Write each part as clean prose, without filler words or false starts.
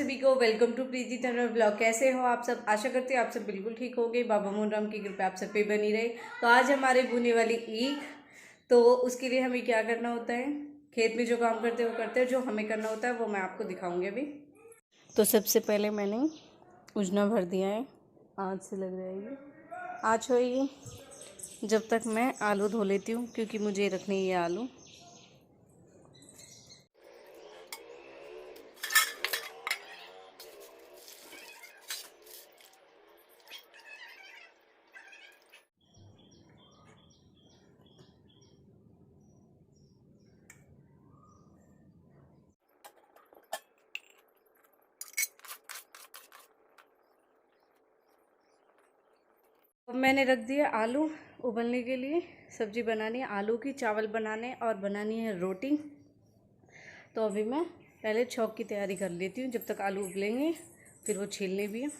सभी को welcome to Preeti Tanwar blog. कैसे हो आप सब? आशा करती हूँ आप सब बिल्कुल ठीक होंगे। बाबा मोहनराम की कृपा आप सब पे बनी रहे। तो आज हमारे बुने वाली ईख, तो उसके लिए हमें क्या करना होता है, खेत में जो काम करते हैं वो करते हैं, जो हमें करना होता है वो मैं आपको दिखाऊंगी अभी। तो सबसे पहले मैंने उजना भर दिया है, आँच से लग जाएगी, आँच होएगी जब तक मैं आलू धो लेती हूँ, क्योंकि मुझे रखने ये आलू। अब मैंने रख दिया आलू उबलने के लिए। सब्जी बनानी है आलू की, चावल बनाने और बनानी है रोटी। तो अभी मैं पहले छौंक की तैयारी कर लेती हूँ, जब तक आलू उबलेंगे फिर वो छीलने भी है।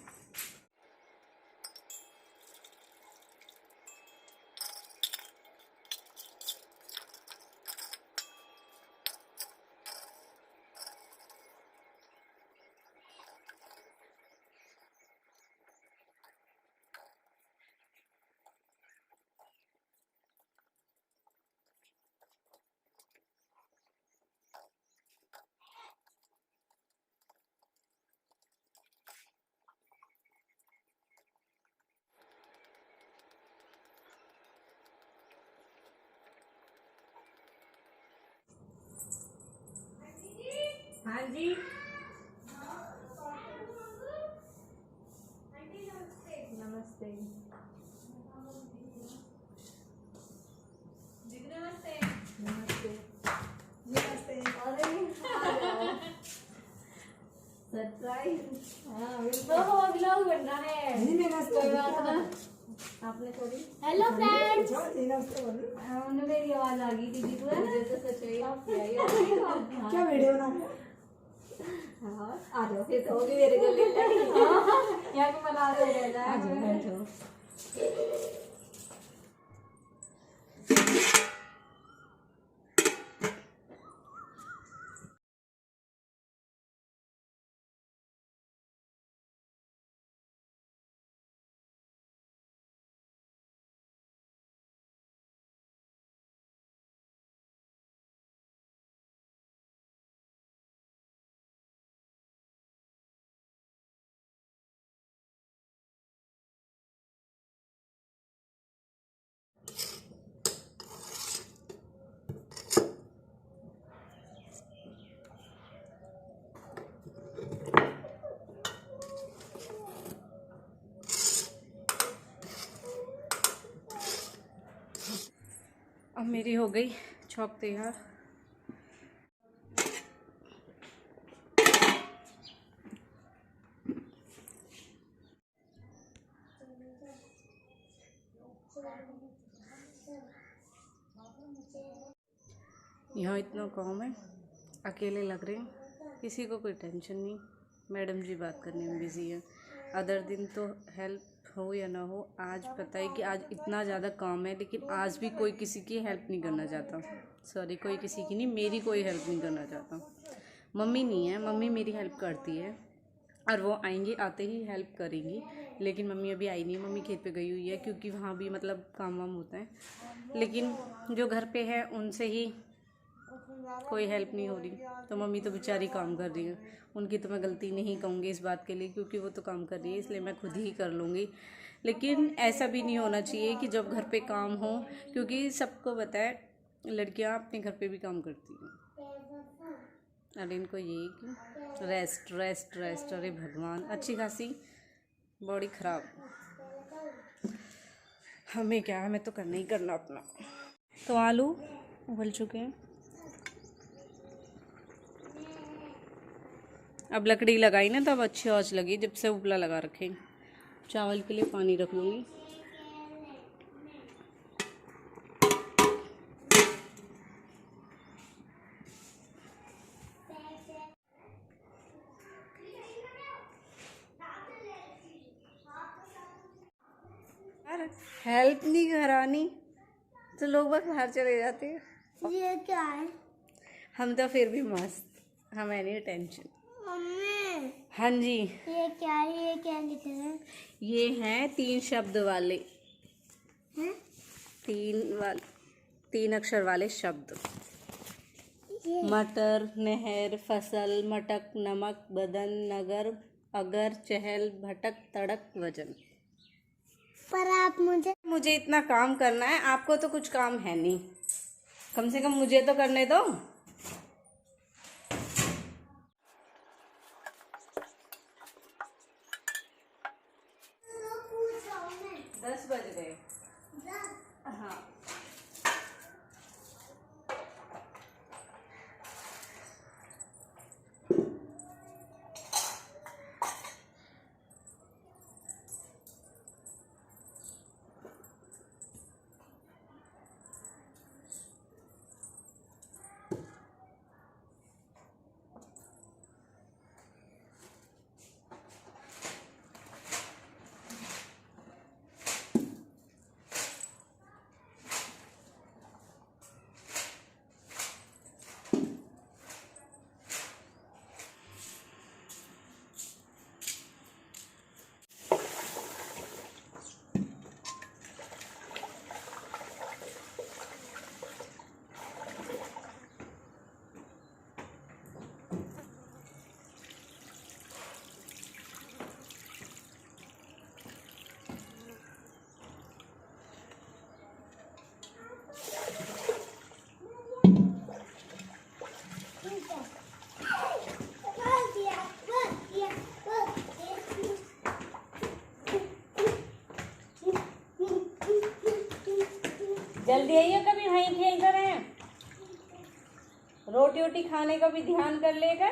हाँ जी, नमस्ते दीदी, नमस्ते नमस्ते नमस्ते। अरे सरप्राइज, हाँ बिल्कुल व्लॉग बन रहा है। कोई बात ना, आपने थोड़ी हेलो फ्रेंड्स उन्हें मेरी आवाज आ गई दीदी को, मुझे तो सच में क्या वीडियो बना रहे हो? हाँ आ जाओ, फिर तो होगी मेरे गले यहाँ को मना रहे हैं। आ जाओ बैठो। अब मेरी हो गई छौंक तैयार। यहाँ इतना काम है, अकेले लग रहे हैं, किसी को कोई टेंशन नहीं। मैडम जी बात करने में बिजी है। अदर दिन तो हेल्प हो या ना हो, आज पता है कि आज इतना ज़्यादा काम है, लेकिन आज भी कोई किसी की हेल्प नहीं करना चाहता। सॉरी, कोई किसी की नहीं, मेरी कोई हेल्प नहीं करना चाहता। मम्मी नहीं है, मम्मी मेरी हेल्प करती है और वो आएंगी, आते ही हेल्प करेंगी, लेकिन मम्मी अभी आई नहीं। मम्मी खेत पे गई हुई है, क्योंकि वहाँ भी मतलब काम वाम होता है, लेकिन जो घर पे है उनसे ही कोई हेल्प नहीं हो रही। तो मम्मी तो बेचारी काम कर रही है, उनकी तो मैं गलती नहीं कहूँगी इस बात के लिए, क्योंकि वो तो काम कर रही है, इसलिए मैं खुद ही कर लूँगी। लेकिन ऐसा भी नहीं होना चाहिए कि जब घर पे काम हो, क्योंकि सबको पता है लड़कियाँ अपने घर पे भी काम करती हैं। अरे इनको ये कि रेस्ट रेस्ट रेस्ट, अरे भगवान, अच्छी खासी बॉडी खराब। हमें क्या, हमें तो करना ही करना अपना। तो आलू उबल चुके हैं, अब लकड़ी लगाई ना तब अच्छी आँच लगी, जब से उपला लगा रखे। चावल के लिए पानी रख लूँगी। हेल्प नहीं करानी तो लोग बस बाहर चले जाते हैं। ये क्या है? हम तो फिर भी मस्त, हमें नहीं टेंशन। मम्मी हाँ जी, ये क्या लिख रहे हैं? ये हैं 3 शब्द वाले, हैं? 3 अक्षर वाले शब्द। ये मटर, नहर, फसल, मटक, नमक, बदन, नगर, अगर, चहल, भटक, तड़क, वजन। पर आप मुझे इतना काम करना है, आपको तो कुछ काम है नहीं, कम से कम मुझे तो करने दो। पूछ रहा हूँ मैं। 10 बज गए। हाँ, जल्दी आइए, कभी वहीं खेल कर रहे हैं। रोटी वोटी खाने का भी ध्यान कर लेगा।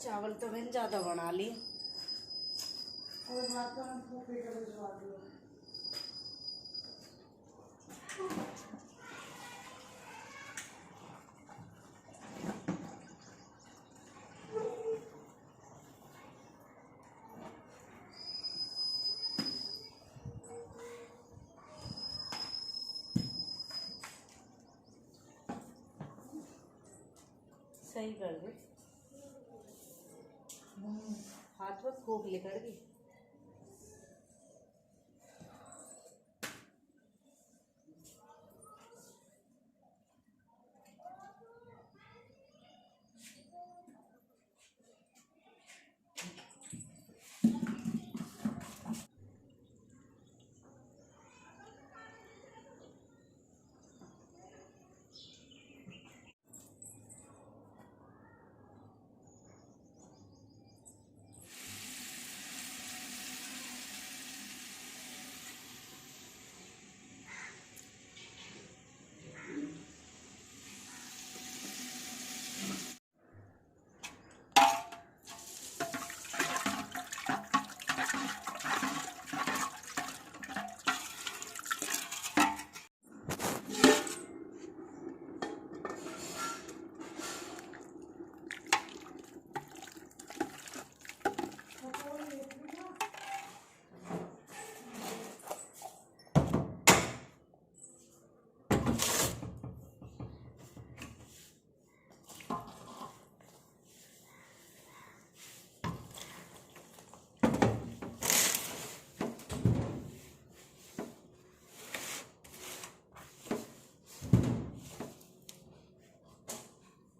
चावल तो मैंने ज़्यादा बना ली। सही कर दे, हाथ में खोखले कर दी।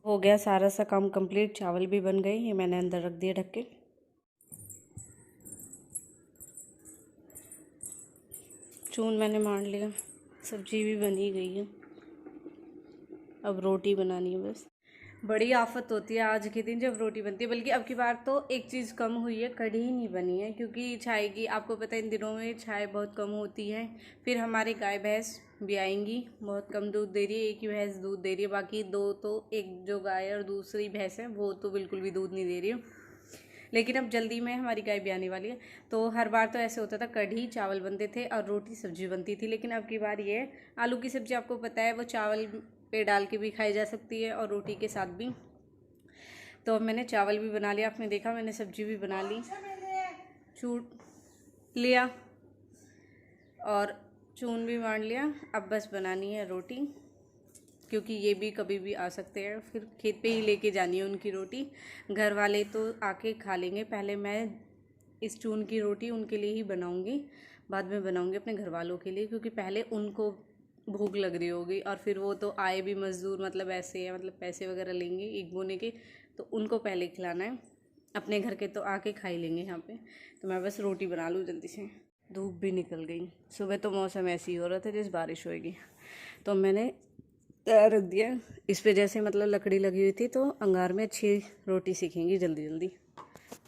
हो गया सारा सा काम कंप्लीट, चावल भी बन गए, ये मैंने अंदर रख दिया ढक के। चून मैंने मार लिया, सब्जी भी बनी गई है, अब रोटी बनानी है बस। बड़ी आफत होती है आज के दिन जब रोटी बनती है, बल्कि अब की बार तो एक चीज़ कम हुई है, कढ़ी नहीं बनी है, क्योंकि चाय की आपको पता है इन दिनों में चाय बहुत कम होती है। फिर हमारी गाय भैंस भी आएंगी, बहुत कम दूध दे रही है, एक ही भैंस दूध दे रही है, बाकी दो तो, एक जो गाय और दूसरी भैंस है वो तो बिल्कुल भी दूध नहीं दे रही है। लेकिन अब जल्दी में हमारी गाय भी आने वाली है, तो हर बार तो ऐसे होता था कढ़ी चावल बनते थे और रोटी सब्जी बनती थी, लेकिन अब की बार ये आलू की सब्ज़ी आपको पता है वो चावल पे डाल के भी खाई जा सकती है और रोटी के साथ भी। तो अब मैंने चावल भी बना लिया, आपने देखा मैंने सब्जी भी बना ली, छूट लिया और चून भी मार लिया। अब बस बनानी है रोटी, क्योंकि ये भी कभी भी आ सकते हैं, फिर खेत पे ही लेके जानी है उनकी रोटी। घर वाले तो आके खा लेंगे, पहले मैं इस चून की रोटी उनके लिए ही बनाऊंगी, बाद में बनाऊंगी अपने घर वालों के लिए, क्योंकि पहले उनको भूख लग रही होगी और फिर वो तो आए भी मज़दूर, मतलब ऐसे है, मतलब पैसे वगैरह लेंगे एक बोने के, तो उनको पहले खिलाना है। अपने घर के तो आके खा ही लेंगे यहाँ पे, तो मैं बस रोटी बना लूँ जल्दी से। धूप भी निकल गई, सुबह तो मौसम ऐसे ही हो रहा था जैसे बारिश होएगी, तो मैंने तैयार रख दिया इस पे, जैसे मतलब लकड़ी लगी हुई थी, तो अंगार में अच्छी रोटी सीखेंगी जल्दी जल्दी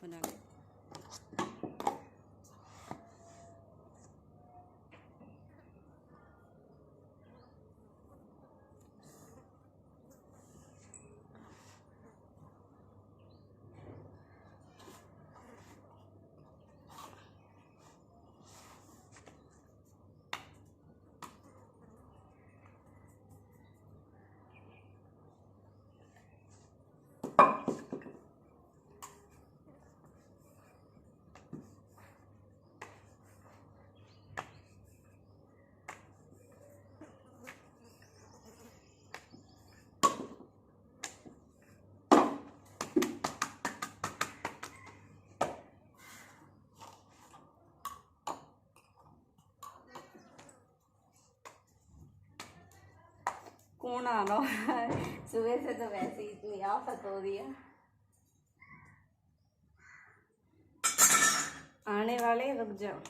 बनाने। कौन आना है सुबह से, तो वैसे ही इतनी आफत हो रही है, आने वाले, रुक जाओ।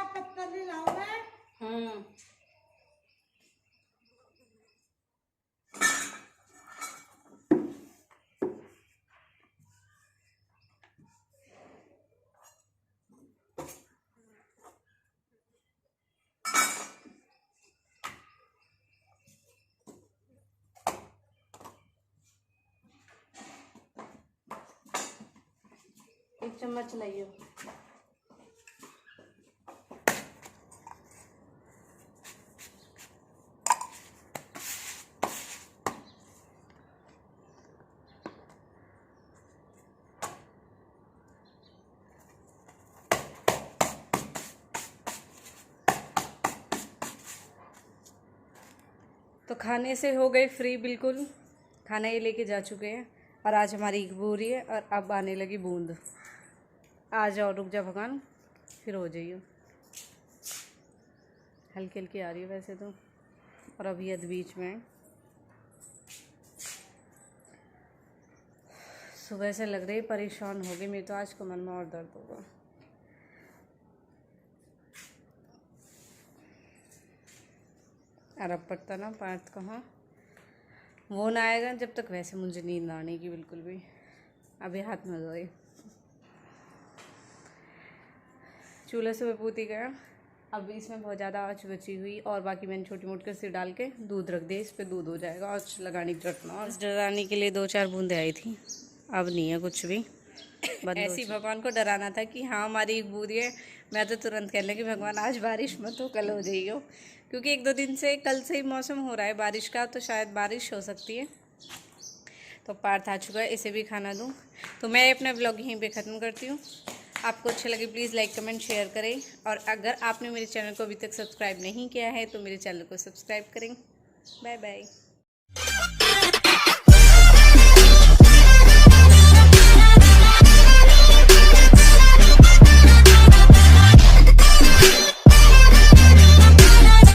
पत्ता भी लाओ मैं। एक चम्मच लाइयो। तो खाने से हो गए फ्री बिल्कुल, खाना ये लेके जा चुके हैं, और आज हमारी ईख बो रही है और अब आने लगी बूंद। आ जाओ, रुक जा भगवान, फिर हो जाइए। हल्की हल्की आ रही है वैसे तो, और अभी अध बीच में सुबह से लग रही परेशान हो गई, मेरी तो आज कमर में और दर्द होगा। अरब पड़ता ना पार्थ कहाँ, वो ना आएगा जब तक, वैसे मुझे नींद ना आने की बिल्कुल भी, अभी हाथ में धोए। चूल्हे से विभूति गया। अब इसमें बहुत ज़्यादा आँच बची हुई और बाकी मैंने छोटी मोटी कसी डाल के दूध रख दिया। इस पे दूध हो जाएगा। आँच लगाने की जरूरत ना। और डराने के लिए 2-4 बूंदें आई थी, अब नहीं है कुछ भी। ऐसे ही भगवान को डराना था कि हाँ हमारी एक बूंदी है। मैं तो तुरंत कह लगी भगवान आज बारिश मत हो, कल हो जाइयो, क्योंकि 1-2 दिन से कल से ही मौसम हो रहा है बारिश का, तो शायद बारिश हो सकती है। तो पार्थ आ चुका है, इसे भी खाना दूँ। तो मैं अपना व्लॉग यहीं पे ख़त्म करती हूँ। आपको अच्छा लगे प्लीज़ लाइक कमेंट शेयर करें, और अगर आपने मेरे चैनल को अभी तक सब्सक्राइब नहीं किया है तो मेरे चैनल को सब्सक्राइब करें। Bye bye.